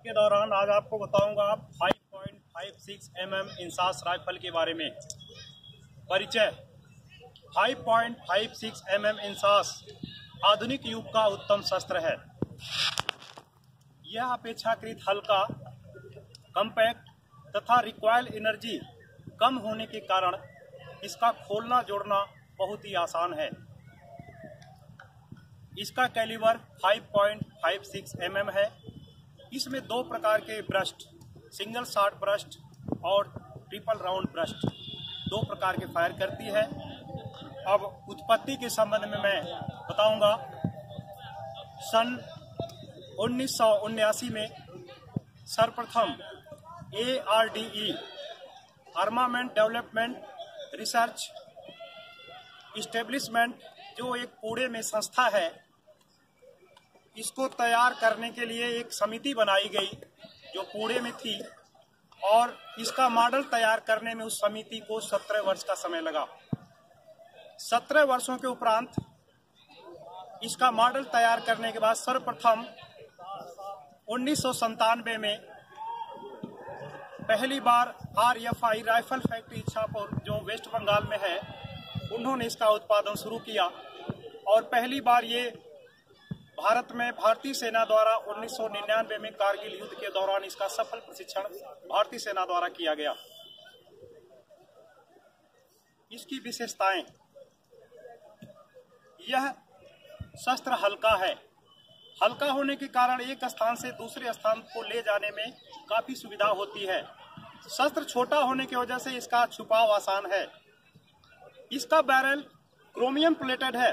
के दौरान आज आपको बताऊंगा 5.56 mm इंसास राइफल के बारे में। परिचय। 5.56 mm इंसास आधुनिक युग का उत्तम शस्त्र है। यह अपेक्षाकृत हल्का, कम्पैक्ट तथा रिक्वायल एनर्जी कम होने के कारण इसका खोलना जोड़ना बहुत ही आसान है। इसका कैलिबर 5.56 mm है। इसमें दो प्रकार के ब्रस्ट, सिंगल शॉट ब्रस्ट और ट्रिपल राउंड ब्रस्ट, दो प्रकार के फायर करती है। अब उत्पत्ति के संबंध में मैं बताऊंगा। सन 1979 में सर्वप्रथम ARDE armament development research establishment, जो एक पुणे में संस्था है, इसको तैयार करने के लिए एक समिति बनाई गई जो पुणे में थी, और इसका मॉडल तैयार करने में उस समिति को 17 वर्ष का समय लगा। 17 वर्षों के उपरांत इसका मॉडल तैयार करने के बाद सर्वप्रथम 1997 में पहली बार RFI राइफल फैक्ट्री इच्छापुर, जो वेस्ट बंगाल में है, उन्होंने इसका उत्पादन शुरू किया। और पहली बार ये भारत में भारतीय सेना द्वारा 1999 में कारगिल युद्ध के दौरान इसका सफल प्रशिक्षण भारतीय सेना द्वारा किया गया। इसकी विशेषताएं। यह शस्त्र हल्का है। हल्का होने के कारण एक स्थान से दूसरे स्थान को ले जाने में काफी सुविधा होती है। शस्त्र छोटा होने की वजह से इसका छुपाव आसान है। इसका बैरल क्रोमियम प्लेटेड है।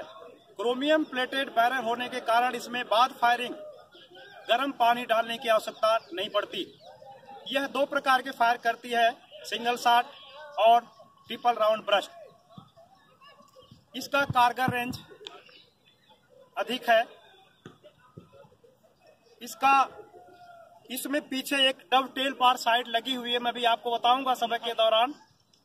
क्रोमियम प्लेटेड बैरल होने के कारण इसमें बाद फायरिंग गर्म पानी डालने की आवश्यकता नहीं पड़ती। यह दो प्रकार के फायर करती है, सिंगल शॉट और ट्रिपल राउंड ब्रस्ट। इसका कारगर रेंज अधिक है। इसमें पीछे एक डब टेल फार साइड लगी हुई है, मैं भी आपको बताऊंगा समय के दौरान।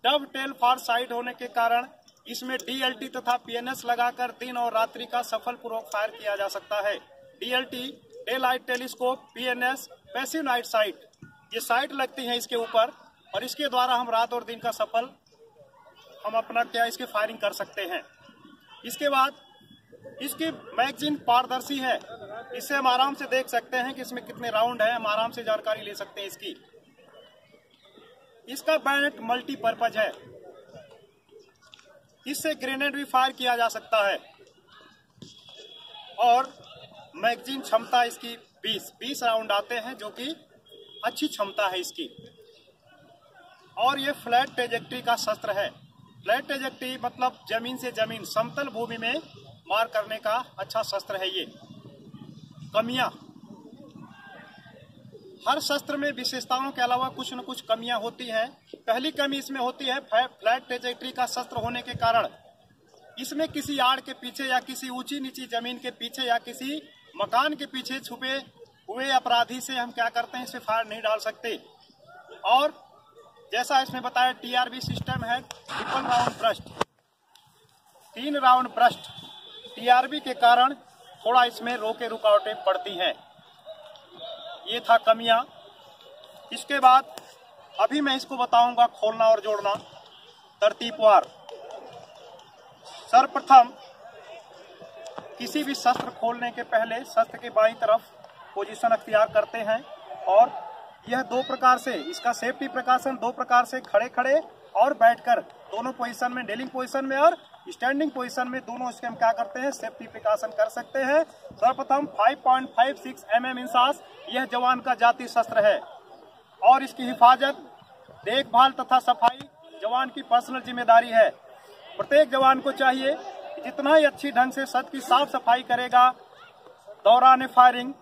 डब टेल फार साइड होने के कारण इसमें DLT तथा PNS लगाकर दिन और रात्रि का सफल पूर्वक फायर किया जा सकता है। DLT day light telescope, PNS passive night sight, ये साइट लगती है इसके ऊपर, और इसके द्वारा हम रात और दिन का सफल इसके फायरिंग कर सकते हैं। इसके बाद इसकी मैगजीन पारदर्शी है। इससे हम आराम से देख सकते हैं कि इसमें कितने राउंड है, हम आराम से जानकारी ले सकते हैं इसकी। इसका बैनेट मल्टीपर्पज है। इससे ग्रेनेड भी फायर किया जा सकता है। और मैगजीन क्षमता इसकी 20 राउंड आते हैं, जो कि अच्छी क्षमता है इसकी। और ये फ्लैट ट्रेजेक्ट्री का शस्त्र है। फ्लैट ट्रेजेक्ट्री मतलब जमीन से जमीन, समतल भूमि में मार करने का अच्छा शस्त्र है ये। कमियां। हर शस्त्र में विशेषताओं के अलावा कुछ न कुछ कमियां होती हैं। पहली कमी इसमें होती है फ्लैट ट्रेजेक्ट्री का शस्त्र होने के कारण इसमें किसी आड़ के पीछे या किसी ऊंची नीची जमीन के पीछे या किसी मकान के पीछे छुपे हुए अपराधी से हम क्या करते हैं, इसे फायर नहीं डाल सकते। और जैसा इसमें बताया, TRB सिस्टम है, triple round burst, 3 round burst. TRB के कारण थोड़ा इसमें रोके रुकावटें पड़ती हैं। ये था कमियां। इसके बाद अभी मैं इसको बताऊंगा खोलना और जोड़ना तरतीबवार। सर्वप्रथम किसी भी शस्त्र खोलने के पहले शस्त्र के बाईं तरफ पोजीशन अख्तियार करते हैं, और यह दो प्रकार से, इसका सेफ्टी प्रिकॉशन दो प्रकार से, खड़े खड़े और बैठकर, दोनों पोजीशन में, नीलिंग पोजीशन में और स्टैंडिंग पोजीशन में, दोनों इसके हम क्या करते हैं, सेफ्टी प्रिकॉशन कर सकते हैं। सर्वप्रथम 5.56 mm इंसास यह जवान का जाति शस्त्र है, और इसकी हिफाजत, देखभाल तथा सफाई जवान की पर्सनल जिम्मेदारी है। प्रत्येक जवान को चाहिए कि जितना ही अच्छी ढंग से शस्त्र की साफ सफाई करेगा, दौरान फायरिंग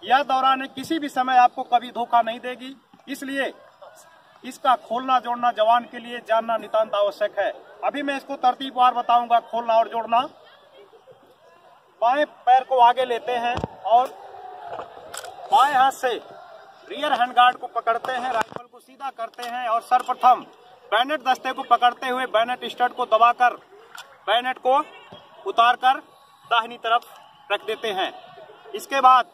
या दौरान किसी भी समय आपको कभी धोखा नहीं देगी। इसलिए इसका खोलना जोड़ना जवान के लिए जानना नितांत आवश्यक है। अभी मैं इसको तरतीबवार बताऊंगा, खोलना और जोड़ना। बाएं पैर को आगे लेते हैं और बाएं हाथ से रियर हैंड गार्ड को पकड़ते हैं, राइफल को सीधा करते हैं, और सर्वप्रथम बैनेट दस्ते को पकड़ते हुए बैनेट स्टड को दबाकर बैनेट को उतारकर दाहिनी तरफ रख देते हैं। इसके बाद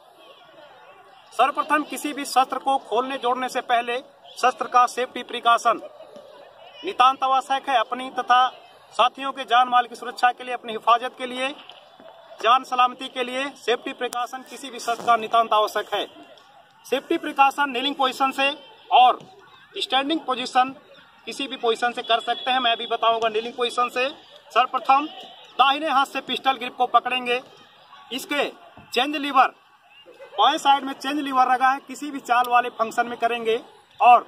सर्वप्रथम किसी भी शस्त्र को खोलने जोड़ने से पहले शस्त्र का सेफ्टी प्रिकॉशन नितांत आवश्यक है। अपनी तथा साथियों के जान माल की सुरक्षा के लिए, अपनी हिफाजत के लिए, जान सलामती के लिए सेफ्टी प्रिकॉशन किसी भी शस्त्र का नितांत आवश्यक है। सेफ्टी प्रिकॉशन नीलिंग पोजीशन से और स्टैंडिंग पोजीशन किसी भी पोजीशन से कर सकते हैं। मैं भी बताऊंगा नीलिंग पोजीशन से। सर्वप्रथम दाहिने हाथ से पिस्टल ग्रिप को पकड़ेंगे। इसके चेंज लीवर बाएं साइड में चेंज लीवर लगा है, किसी भी चाल वाले फंक्शन में करेंगे और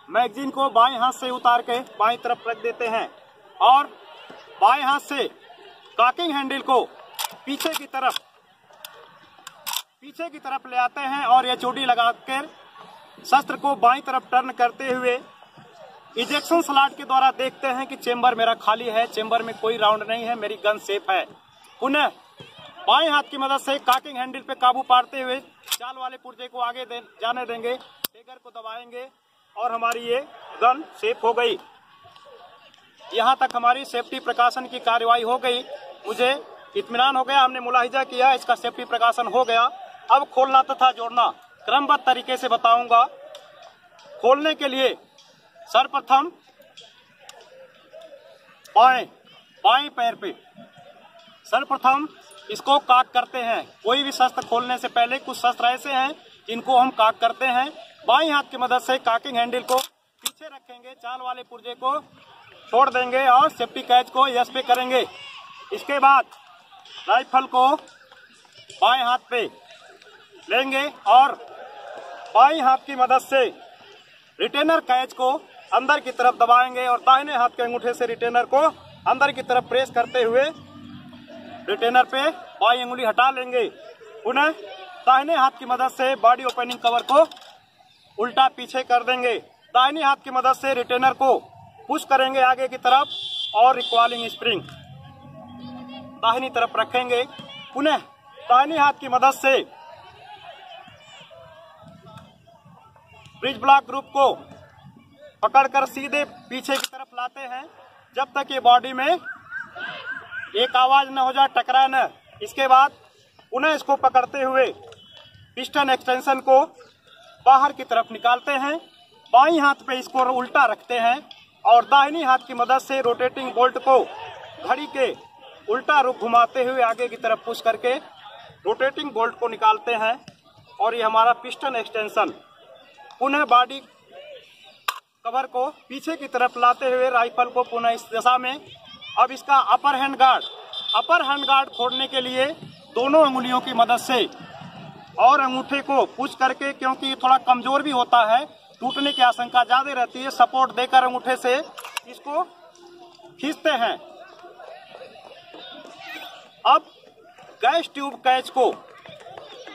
मैगजीन को बाएं हाथ से उतार के बाएं तरफ रख देते हैं और बाएं हाथ से कॉकिंग हैंडल को पीछे की तरफ ले आते हैं और ये चोटी लगाकर शस्त्र को बाईं तरफ टर्न करते हुए इजेक्शन स्लॉट के द्वारा देखते हैं कि चेंबर मेरा खाली है, चेंबर में कोई राउंड नहीं है, मेरी गन सेफ है। पुनः बाएं हाथ की मदद से कॉकिंग हैंडल पे काबू पाते हुए चाल वाले पुर्जे को आगे जाने देंगे, ट्रिगर को दबाएंगे और हमारी ये गन सेफ हो गई। यहाँ तक हमारी सेफ्टी प्रिकॉशन की कार्रवाई हो गई। मुझे इत्मीनान हो गया, हमने मुलाहिजा किया, इसका सेफ्टी प्रिकॉशन हो गया। अब खोलना तथा जोड़ना क्रमबद्ध तरीके से बताऊंगा। खोलने के लिए सर्वप्रथम बाएं पैर पे सर्वप्रथम इसको काक करते हैं। कोई भी शस्त्र खोलने से पहले कुछ शस्त्र ऐसे हैं जिनको हम काक करते हैं। बाईं हाथ की मदद से कॉकिंग हैंडल को पीछे रखेंगे, चाल वाले पुर्जे को छोड़ देंगे और सेफ्टी कैच को यस पे करेंगे। इसके बाद राइफल को बाएं हाथ पे लेंगे और बाईं हाथ की मदद से रिटेनर कैच को अंदर की तरफ दबाएंगे और दाहिने हाथ के अंगूठे से रिटेनर को अंदर की तरफ प्रेस करते हुए रिटेनर पे बाईं अंगुली हटा लेंगे। पुनः दाहिने हाथ की मदद से बॉडी ओपनिंग कवर को उल्टा पीछे कर देंगे। दाहिने हाथ की मदद से रिटेनर को पुश करेंगे आगे की तरफ और रिकॉइलिंग स्प्रिंग दाहिनी तरफ रखेंगे। पुनः दाहिने हाथ की मदद से ब्रिज ब्लॉक ग्रुप को पकड़कर सीधे पीछे की तरफ लाते हैं जब तक ये बॉडी में एक आवाज न हो जाए, टकराए न। इसके बाद पुनः इसको पकड़ते हुए पिस्टन एक्सटेंशन को बाहर की तरफ निकालते हैं। बाईं हाथ पे इसको उल्टा रखते हैं और दाहिनी हाथ की मदद से रोटेटिंग बोल्ट को घड़ी के उल्टा रुख घुमाते हुए आगे की तरफ पुश करके रोटेटिंग बोल्ट को निकालते हैं और ये हमारा पिस्टन एक्सटेंशन। पुनः बॉडी कवर को पीछे की तरफ लाते हुए राइफल को पुनः इस दशा में। अब इसका अपर हैंड गार्ड खोलने के लिए दोनों अंगुलियों की मदद से और अंगूठे को पुश करके, क्योंकि ये थोड़ा कमजोर भी होता है, टूटने की आशंका ज्यादा रहती है, सपोर्ट देकर अंगूठे से इसको खींचते हैं। अब गैस ट्यूब कैच को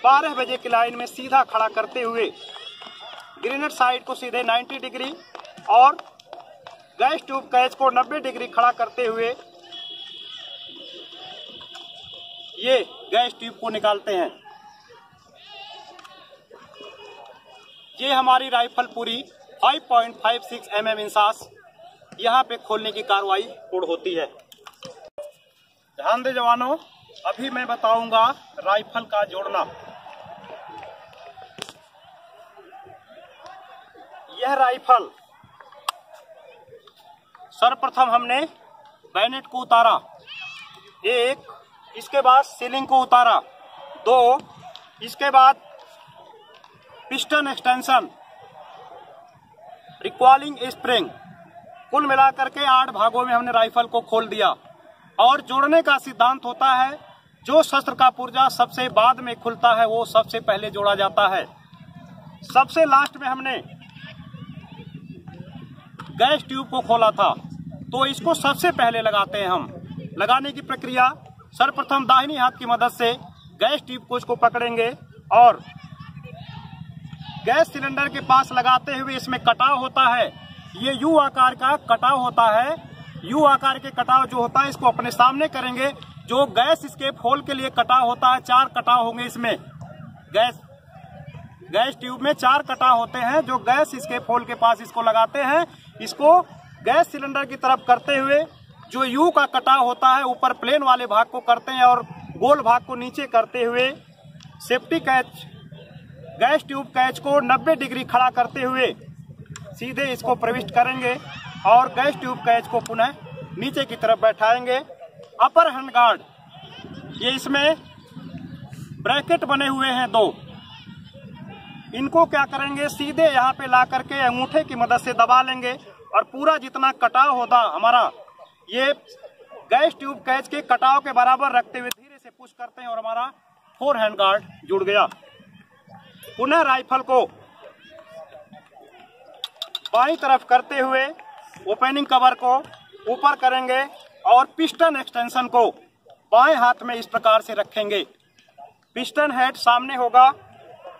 12 बजे की लाइन में सीधा खड़ा करते हुए ग्रेनेड साइड को सीधे 90 डिग्री और गैस ट्यूब कैच को 90 डिग्री खड़ा करते हुए ये गैस ट्यूब को निकालते हैं। ये हमारी राइफल पूरी 5.56 mm इंसास यहाँ पे खोलने की कार्रवाई पूर्ण होती है। ध्यान दे जवानों, अभी मैं बताऊंगा राइफल का जोड़ना। यह राइफल सर्वप्रथम हमने बैनेट को उतारा, 1, इसके बाद सीलिंग को उतारा, 2, इसके बाद पिस्टन एक्सटेंशन, रिकॉइलिंग स्प्रिंग, कुल मिलाकर के 8 भागों में हमने राइफल को खोल दिया। और जोड़ने का सिद्धांत होता है, जो शस्त्र का पुर्जा सबसे बाद में खुलता है वो सबसे पहले जोड़ा जाता है। सबसे लास्ट में हमने गैस ट्यूब को खोला था तो इसको सबसे पहले लगाते हैं हम। लगाने की प्रक्रिया सर्वप्रथम दाहिनी हाथ की मदद से गैस ट्यूब को इसको पकड़ेंगे और गैस सिलेंडर के पास लगाते हुए इसमें कटाव होता है। ये यू आकार का कटाव होता है। यू आकार के कटाव जो होता है इसको अपने सामने करेंगे। जो गैस स्केप होल के लिए कटाव होता है, 4 कटाव होंगे इसमें। गैस ट्यूब में 4 कटाव होते हैं जो गैस स्केप होल के पास इसको लगाते हैं। इसको गैस सिलेंडर की तरफ करते हुए जो यू का कटाव होता है ऊपर प्लेन वाले भाग को करते हैं और गोल भाग को नीचे करते हुए safety catch gas tube catch को 90 डिग्री खड़ा करते हुए सीधे इसको प्रविष्ट करेंगे और गैस ट्यूब कैच को पुनः नीचे की तरफ बैठाएंगे। अपर हैंड गार्ड, ये इसमें ब्रैकेट बने हुए हैं 2, इनको क्या करेंगे सीधे यहाँ पे ला करके अंगूठे की मदद से दबा लेंगे और पूरा जितना कटाव होता हमारा ये गैस ट्यूब कैच के कटाव के बराबर रखते हुए धीरे से पुश करते हैं और हमारा 4 हैंड गार्ड जुड़ गया। पुनः राइफल को बाईं तरफ करते हुए ओपनिंग कवर को ऊपर करेंगे और पिस्टन एक्सटेंशन को बाएं हाथ में इस प्रकार से रखेंगे। पिस्टन हेड सामने होगा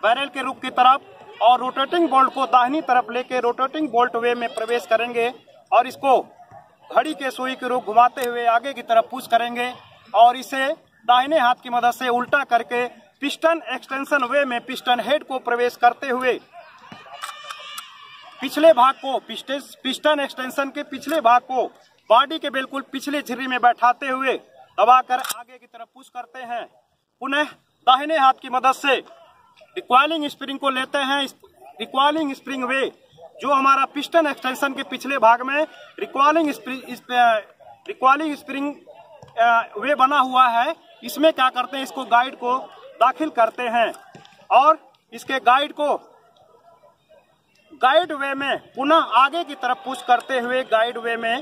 बैरल के रुख की तरफ और रोटेटिंग बोल्ट को दाहिनी तरफ लेके रोटेटिंग बोल्ट वे में प्रवेश करेंगे और इसको घड़ी के सुई के रुख घुमाते हुए आगे की तरफ पुश करेंगे और इसे दाहिने हाथ की मदद से उल्टा करके पिस्टन एक्सटेंशन वे में पिस्टन हेड को प्रवेश करते हुए पिछले भाग को पिस्टन एक्सटेंशन के पिछले भाग को बॉडी के बिल्कुल पिछले झिर्री में बैठाते हुए दबाकर आगे की तरफ पुश करते हैं। पुनः दाहिने हाथ की मदद से रिकॉइलिंग स्प्रिंग को लेते हैं। रिकॉइलिंग स्प्रिंग वे जो हमारा पिस्टन एक्सटेंशन के पिछले भाग में रिकॉइलिंग स्प्रिंग वे बना हुआ है, इसमें क्या करते हैं, इसको गाइड को दाखिल करते हैं और इसके गाइड वे में पुनः आगे की तरफ पुश करते हुए गाइड वे में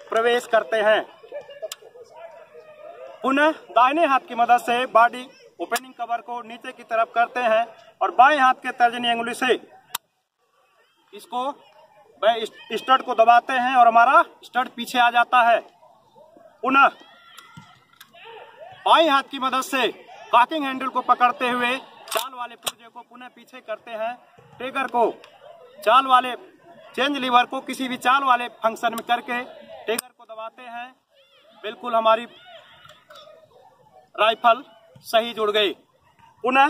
प्रवेश करते हैं। पुनः दाहिने हाथ की मदद से बॉडी ओपनिंग कवर को नीचे की तरफ करते हैं और बाएं हाथ के तर्जनी अंगुली से इसको स्टड को दबाते हैं और हमारा स्टड पीछे आ जाता है। पुनः बाएं हाथ की मदद से कॉकिंग हैंडल को पकड़ते हुए चाल वाले पुर्जे को पुनः पीछे करते हैं। ट्रिगर को चाल वाले चेंज लीवर को किसी भी चाल वाले फंक्शन में करके ट्रिगर को दबाते हैं। बिल्कुल हमारी राइफल सही जुड़ गई। पुनः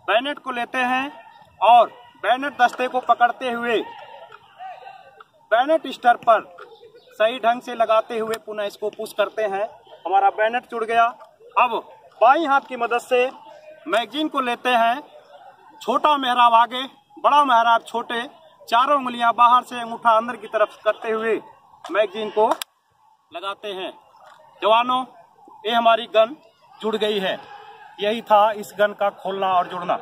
बैनेट को लेते हैं और बैनेट दस्ते को पकड़ते हुए बैनेट स्टर पर सही ढंग से लगाते हुए पुनः इसको पुश करते हैं। हमारा बैनेट जुड़ गया। अब बाईं हाथ की मदद से मैगजीन को लेते हैं। छोटा मेहराब आगे, बड़ा मेहराब छोटे, चारों उंगलियां बाहर से अंगूठा अंदर की तरफ करते हुए मैगजीन को लगाते हैं। जवानों, ये हमारी गन जुड़ गई है। यही था इस गन का खोलना और जुड़ना।